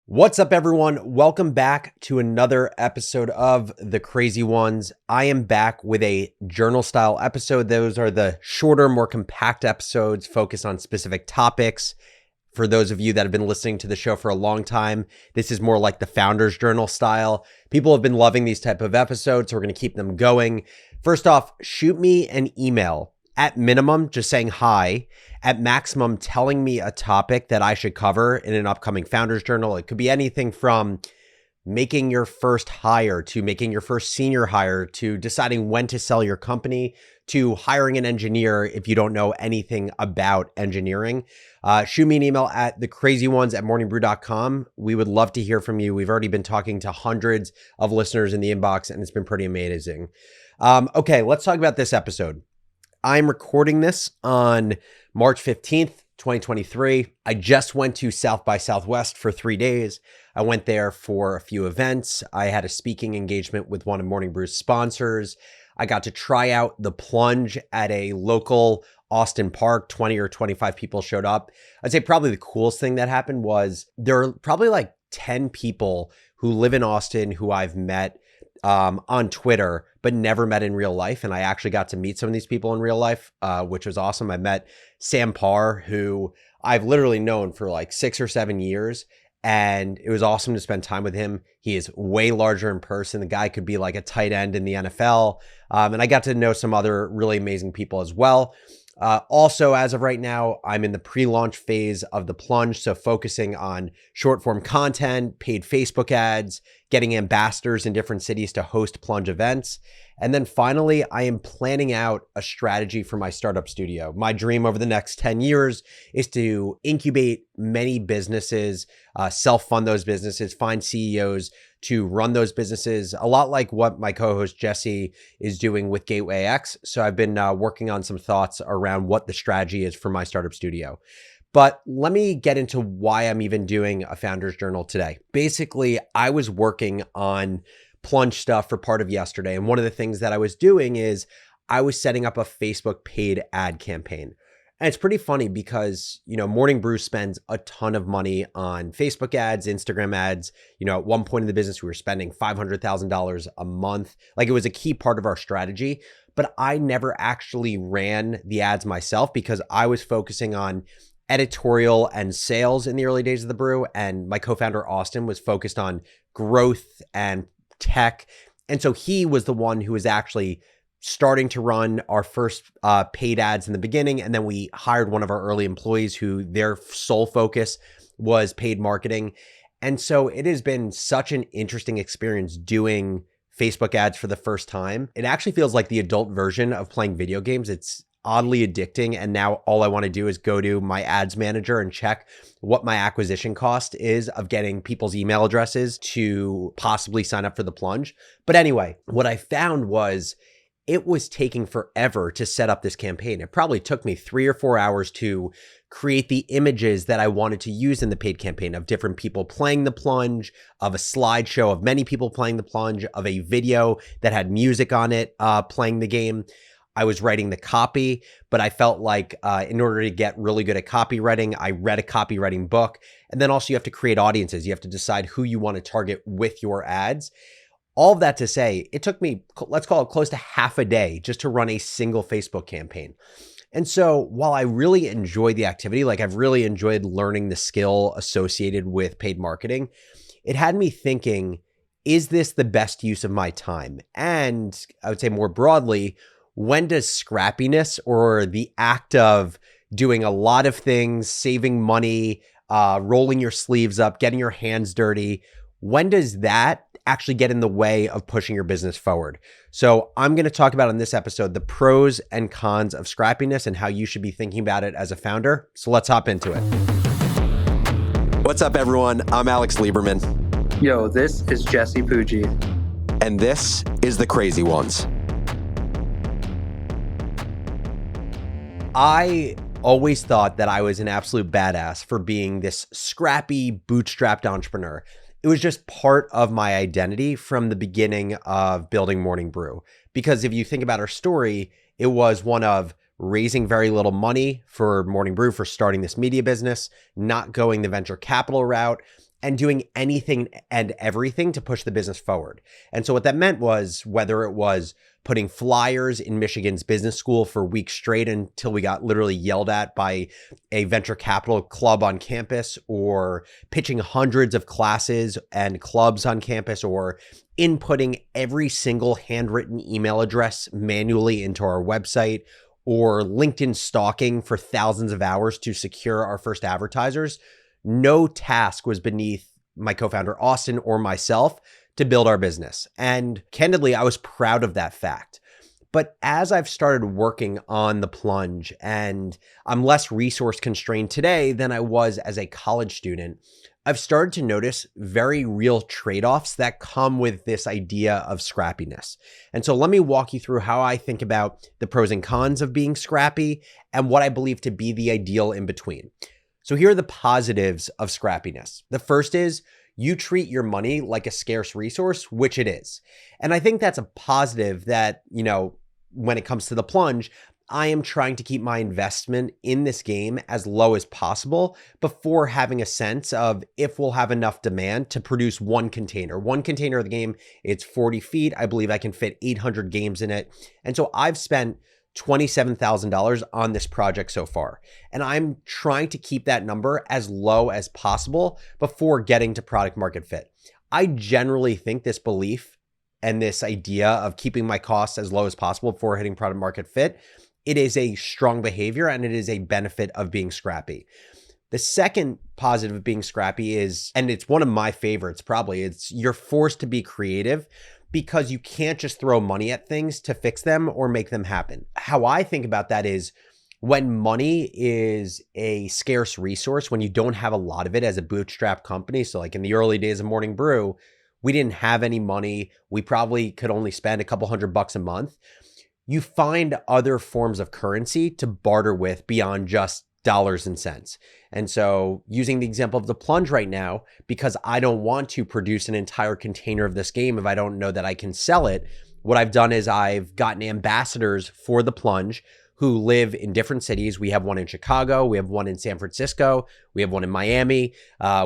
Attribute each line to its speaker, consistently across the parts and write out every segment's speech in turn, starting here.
Speaker 1: What's up, everyone? Welcome back to another episode of The Crazy Ones. I am back with a journal style episode. Those are the shorter, more compact episodes focused on specific topics. For those of you that have been listening to the show for a long time, this is more like the Founder's Journal style. People have been loving these type of episodes, so we're going to keep them going. First off, shoot me an email. At minimum, just saying hi. At maximum, telling me a topic that I should cover in an upcoming Founder's Journal. It could be anything from making your first hire to making your first senior hire to deciding when to sell your company to hiring an engineer if you don't know anything about engineering. Shoot me an email at thecrazyones@morningbrew.com. We would love to hear from you. We've already been talking to hundreds of listeners in the inbox, and it's been pretty amazing. Okay, let's talk about this episode. I'm recording this on March 15th, 2023. I just went to South by Southwest for 3 days. I went there for a few events. I had a speaking engagement with one of Morning Brew's sponsors. I got to try out the plunge at a local Austin park. 20 or 25 people showed up. I'd say probably the coolest thing that happened was there are probably like 10 people who live in Austin who I've met on Twitter, but never met in real life. And I actually got to meet some of these people in real life, which was awesome. I met Sam Parr, who I've literally known for like 6 or 7 years. And it was awesome to spend time with him. He is way larger in person. The guy could be like a tight end in the NFL. And I got to know some other really amazing people as well. Also, as of right now, I'm in the pre-launch phase of the plunge. So focusing on short form content, paid Facebook ads, getting ambassadors in different cities to host plunge events. And then finally, I am planning out a strategy for my startup studio. My dream over the next 10 years is to incubate many businesses, self-fund those businesses, find CEOs to run those businesses, a lot like what my co-host Jesse is doing with Gateway X. So I've been working on some thoughts around what the strategy is for my startup studio. But let me get into why I'm even doing a Founder's Journal today. Basically, I was working on plunge stuff for part of yesterday. And one of the things that I was doing is I was setting up a Facebook paid ad campaign. And it's pretty funny because, Morning Brew spends a ton of money on Facebook ads, Instagram ads. At one point in the business, we were spending $500,000 a month. Like, it was a key part of our strategy, but I never actually ran the ads myself because I was focusing on editorial and sales in the early days of the brew. And my co-founder, Austin, was focused on growth and tech. And so he was the one who was actually starting to run our first paid ads in the beginning. And then we hired one of our early employees who their sole focus was paid marketing. And so it has been such an interesting experience doing Facebook ads for the first time. It actually feels like the adult version of playing video games. It's oddly addicting. And now all I want to do is go to my ads manager and check what my acquisition cost is of getting people's email addresses to possibly sign up for the plunge. But anyway, what I found was it was taking forever to set up this campaign. It probably took me 3 or 4 hours to create the images that I wanted to use in the paid campaign of different people playing the plunge, of a slideshow of many people playing the plunge, of a video that had music on it playing the game. I was writing the copy, but I felt like in order to get really good at copywriting, I read a copywriting book. And then also you have to create audiences. You have to decide who you want to target with your ads. All of that to say, it took me, let's call it close to half a day just to run a single Facebook campaign. And so while I really enjoyed the activity, like I've really enjoyed learning the skill associated with paid marketing, it had me thinking, is this the best use of my time? And I would say more broadly, when does scrappiness, or the act of doing a lot of things, saving money, rolling your sleeves up, getting your hands dirty, when does that actually get in the way of pushing your business forward? So I'm going to talk about in this episode the pros and cons of scrappiness and how you should be thinking about it as a founder. So let's hop into it. What's up, everyone? I'm Alex Lieberman.
Speaker 2: Yo, this is Jesse Pujji.
Speaker 1: And this is The Crazy Ones. I always thought that I was an absolute badass for being this scrappy, bootstrapped entrepreneur. It was just part of my identity from the beginning of building Morning Brew. Because if you think about our story, it was one of raising very little money for Morning Brew for starting this media business, not going the venture capital route, and doing anything and everything to push the business forward. And so what that meant was, whether it was putting flyers in Michigan's business school for weeks straight until we got literally yelled at by a venture capital club on campus, or pitching hundreds of classes and clubs on campus, or inputting every single handwritten email address manually into our website, or LinkedIn stalking for thousands of hours to secure our first advertisers, no task was beneath my co-founder Austin or myself to build our business. And candidly, I was proud of that fact. But as I've started working on the plunge, and I'm less resource constrained today than I was as a college student, I've started to notice very real trade-offs that come with this idea of scrappiness. And so let me walk you through how I think about the pros and cons of being scrappy and what I believe to be the ideal in between. So here are the positives of scrappiness. The first is you treat your money like a scarce resource, which it is. And I think that's a positive that, when it comes to the plunge, I am trying to keep my investment in this game as low as possible before having a sense of if we'll have enough demand to produce one container. One container of the game, it's 40 feet. I believe I can fit 800 games in it. And so I've spent $27,000 on this project so far. And I'm trying to keep that number as low as possible before getting to product market fit. I generally think this belief and this idea of keeping my costs as low as possible before hitting product market fit, it is a strong behavior and it is a benefit of being scrappy. The second positive of being scrappy is, and it's one of my favorites probably, it's you're forced to be creative because you can't just throw money at things to fix them or make them happen. How I think about that is when money is a scarce resource, when you don't have a lot of it as a bootstrap company. So like in the early days of Morning Brew, we didn't have any money. We probably could only spend a couple $100 a month. You find other forms of currency to barter with beyond just dollars and cents. And so using the example of the plunge right now, because I don't want to produce an entire container of this game if I don't know that I can sell it, what I've done is I've gotten ambassadors for the plunge who live in different cities. We have one in Chicago, we have one in San Francisco, we have one in Miami,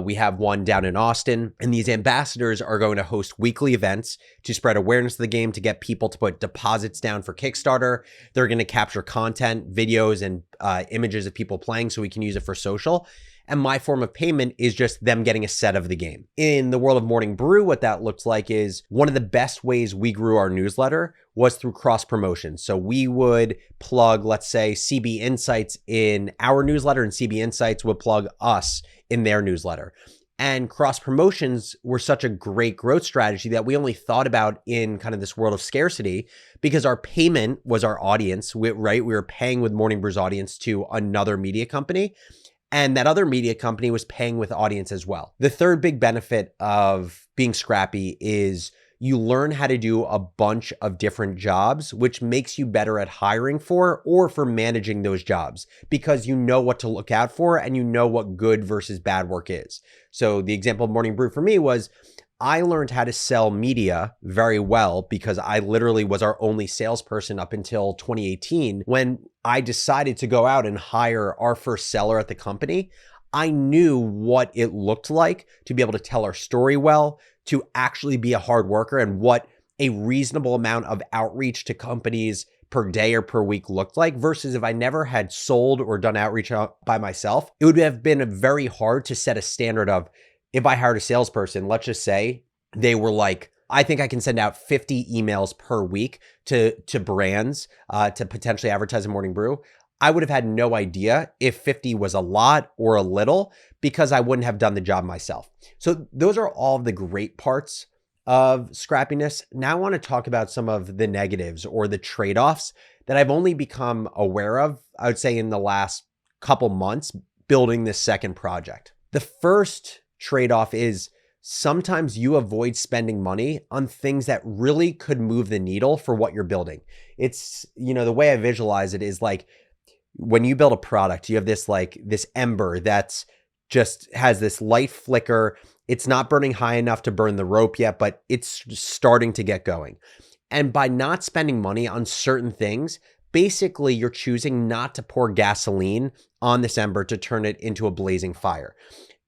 Speaker 1: we have one down in Austin. And these ambassadors are going to host weekly events to spread awareness of the game, to get people to put deposits down for Kickstarter. They're going to capture content, videos, and images of people playing so we can use it for social. And my form of payment is just them getting a set of the game. In the world of Morning Brew, what that looks like is one of the best ways we grew our newsletter was through cross promotion. So we would plug, let's say, CB Insights in our newsletter, and CB Insights would plug us in their newsletter. And cross promotions were such a great growth strategy that we only thought about in kind of this world of scarcity because our payment was our audience, right? We were paying with Morning Brew's audience to another media company. And that other media company was paying with audience as well. The third big benefit of being scrappy is you learn how to do a bunch of different jobs, which makes you better at hiring for or for managing those jobs because you know what to look out for and you know what good versus bad work is. So the example of Morning Brew for me was I learned how to sell media very well because I literally was our only salesperson up until 2018. When I decided to go out and hire our first seller at the company, I knew what it looked like to be able to tell our story well, to actually be a hard worker, and what a reasonable amount of outreach to companies per day or per week looked like versus if I never had sold or done outreach by myself. It would have been very hard to set a standard of, if I hired a salesperson, let's just say they were like, I think I can send out 50 emails per week to brands to potentially advertise in Morning Brew. I would have had no idea if 50 was a lot or a little because I wouldn't have done the job myself. So those are all of the great parts of scrappiness. Now I want to talk about some of the negatives or the trade-offs that I've only become aware of, I would say, in the last couple months building this second project. The first trade-off is sometimes you avoid spending money on things that really could move the needle for what you're building. It's, the way I visualize it is like when you build a product, you have this ember that's just has this light flicker. It's not burning high enough to burn the rope yet, but it's starting to get going. And by not spending money on certain things, basically you're choosing not to pour gasoline on this ember to turn it into a blazing fire.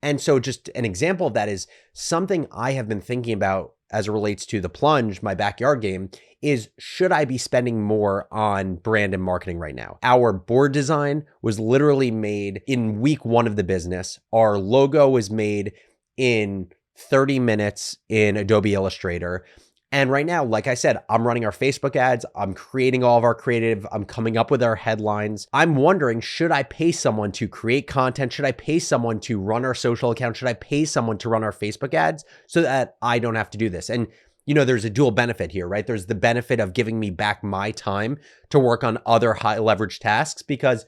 Speaker 1: And so just an example of that is something I have been thinking about as it relates to the plunge, my backyard game, is should I be spending more on brand and marketing right now? Our board design was literally made in week 1 of the business. Our logo was made in 30 minutes in Adobe Illustrator. And right now, like I said, I'm running our Facebook ads. I'm creating all of our creative. I'm coming up with our headlines. I'm wondering, should I pay someone to create content? Should I pay someone to run our social account? Should I pay someone to run our Facebook ads so that I don't have to do this? And there's a dual benefit here, right? There's the benefit of giving me back my time to work on other high leverage tasks, because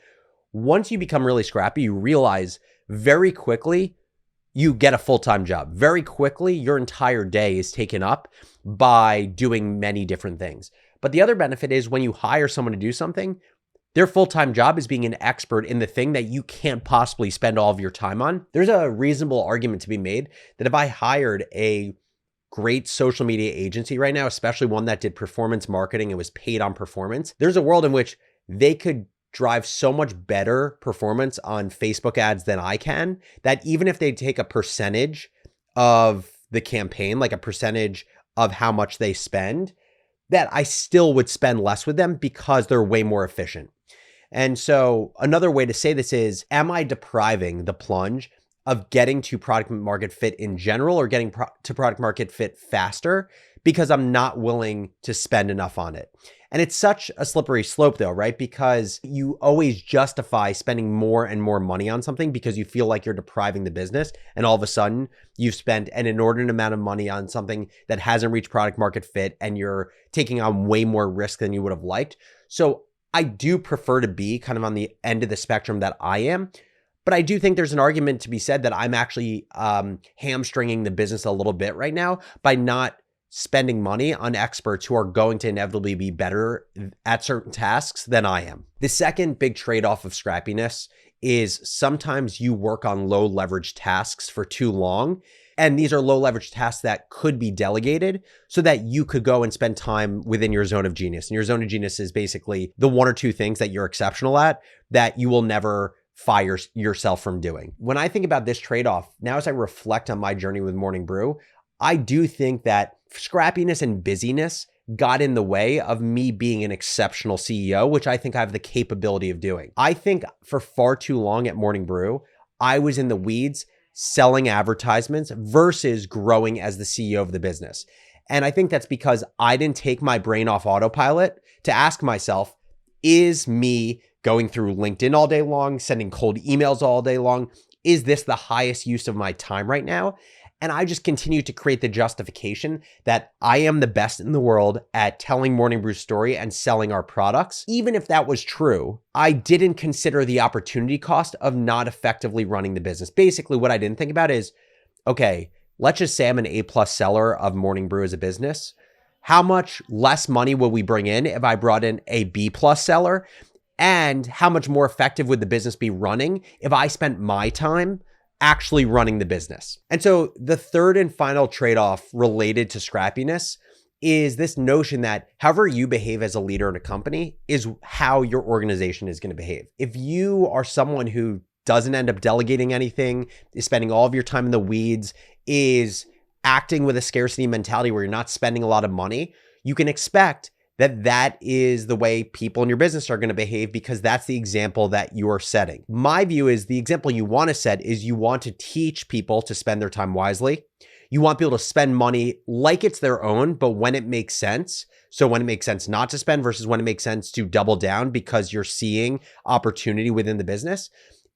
Speaker 1: once you become really scrappy, you realize very quickly you get a full-time job. Very quickly, your entire day is taken up by doing many different things. But the other benefit is when you hire someone to do something, their full-time job is being an expert in the thing that you can't possibly spend all of your time on. There's a reasonable argument to be made that if I hired a great social media agency right now, especially one that did performance marketing and was paid on performance, there's a world in which they could drive so much better performance on Facebook ads than I can, that even if they take a percentage of the campaign, like a percentage of how much they spend, that I still would spend less with them because they're way more efficient. And so another way to say this is, am I depriving the plunge of getting to product market fit in general, or getting to product market fit faster because I'm not willing to spend enough on it? And it's such a slippery slope though, right? Because you always justify spending more and more money on something because you feel like you're depriving the business. And all of a sudden you've spent an inordinate amount of money on something that hasn't reached product market fit, and you're taking on way more risk than you would have liked. So I do prefer to be kind of on the end of the spectrum that I am. But I do think there's an argument to be said that I'm actually hamstringing the business a little bit right now by not spending money on experts who are going to inevitably be better at certain tasks than I am. The second big trade-off of scrappiness is sometimes you work on low leverage tasks for too long. And these are low leverage tasks that could be delegated so that you could go and spend time within your zone of genius. And your zone of genius is basically the 1 or 2 things that you're exceptional at that you will never fire yourself from doing. When I think about this trade-off, now as I reflect on my journey with Morning Brew, I do think that scrappiness and busyness got in the way of me being an exceptional CEO, which I think I have the capability of doing. I think for far too long at Morning Brew, I was in the weeds selling advertisements versus growing as the CEO of the business. And I think that's because I didn't take my brain off autopilot to ask myself, is me going through LinkedIn all day long, sending cold emails all day long, is this the highest use of my time right now? And I just continue to create the justification that I am the best in the world at telling Morning Brew's story and selling our products. Even if that was true, I didn't consider the opportunity cost of not effectively running the business. Basically, what I didn't think about is, okay, let's just say I'm an A+ seller of Morning Brew as a business. How much less money would we bring in if I brought in a B+ seller? And how much more effective would the business be running if I spent my time actually running the business? And so the third and final trade-off related to scrappiness is this notion that however you behave as a leader in a company is how your organization is going to behave. If you are someone who doesn't end up delegating anything, is spending all of your time in the weeds, is acting with a scarcity mentality where you're not spending a lot of money, you can expect that is the way people in your business are going to behave because that's the example that you are setting. My view is the example you want to set is you want to teach people to spend their time wisely. You want people to spend money like it's their own, but when it makes sense. So when it makes sense not to spend versus when it makes sense to double down because you're seeing opportunity within the business.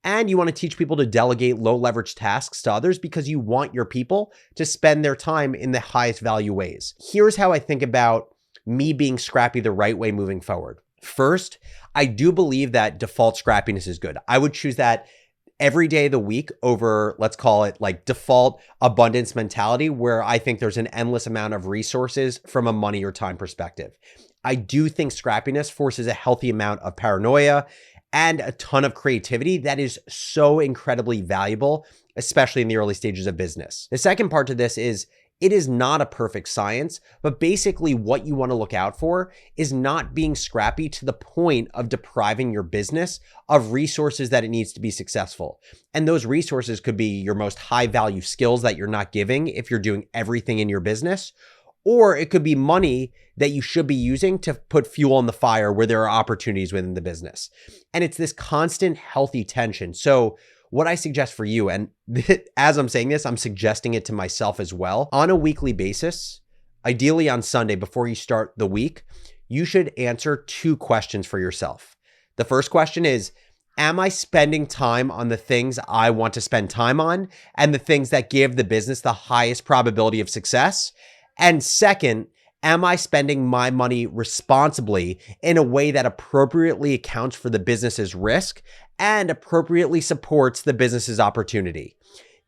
Speaker 1: And you want to teach people to delegate low leverage tasks to others because you want your people to spend their time in the highest value ways. Here's how I think about me being scrappy the right way moving forward. First, I do believe that default scrappiness is good. I would choose that every day of the week over, let's call it like default abundance mentality, where I think there's an endless amount of resources from a money or time perspective. I do think scrappiness forces a healthy amount of paranoia and a ton of creativity that is so incredibly valuable, especially in the early stages of business. The second part to this is It is not a perfect science, but basically what you want to look out for is not being scrappy to the point of depriving your business of resources that it needs to be successful. And those resources could be your most high value skills that you're not giving if you're doing everything in your business, or it could be money that you should be using to put fuel on the fire where there are opportunities within the business. And it's this constant healthy tension. So what I suggest for you, and as I'm saying this, I'm suggesting it to myself as well, on a weekly basis, ideally on Sunday before you start the week, you should answer 2 questions for yourself. The first question is, am I spending time on the things I want to spend time on and the things that give the business the highest probability of success? And second, am I spending my money responsibly in a way that appropriately accounts for the business's risk and appropriately supports the business's opportunity?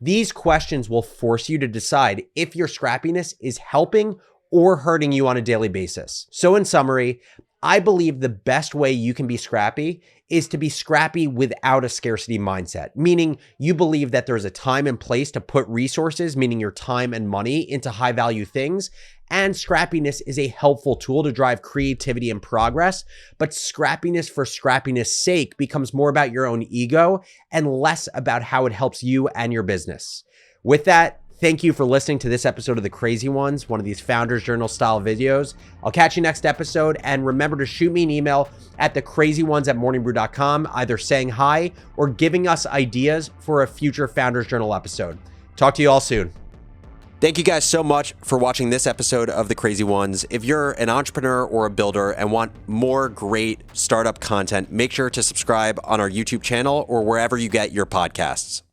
Speaker 1: These questions will force you to decide if your scrappiness is helping or hurting you on a daily basis. So in summary, I believe the best way you can be scrappy is to be scrappy without a scarcity mindset, meaning you believe that there's a time and place to put resources, meaning your time and money, into high value things. And scrappiness is a helpful tool to drive creativity and progress, but scrappiness for scrappiness' sake becomes more about your own ego and less about how it helps you and your business. With that, thank you for listening to this episode of The Crazy Ones, one of these Founders Journal style videos. I'll catch you next episode, and remember to shoot me an email at thecrazyones@morningbrew.com, either saying hi or giving us ideas for a future Founders Journal episode. Talk to you all soon. Thank you guys so much for watching this episode of The Crazy Ones. If you're an entrepreneur or a builder and want more great startup content, make sure to subscribe on our YouTube channel or wherever you get your podcasts.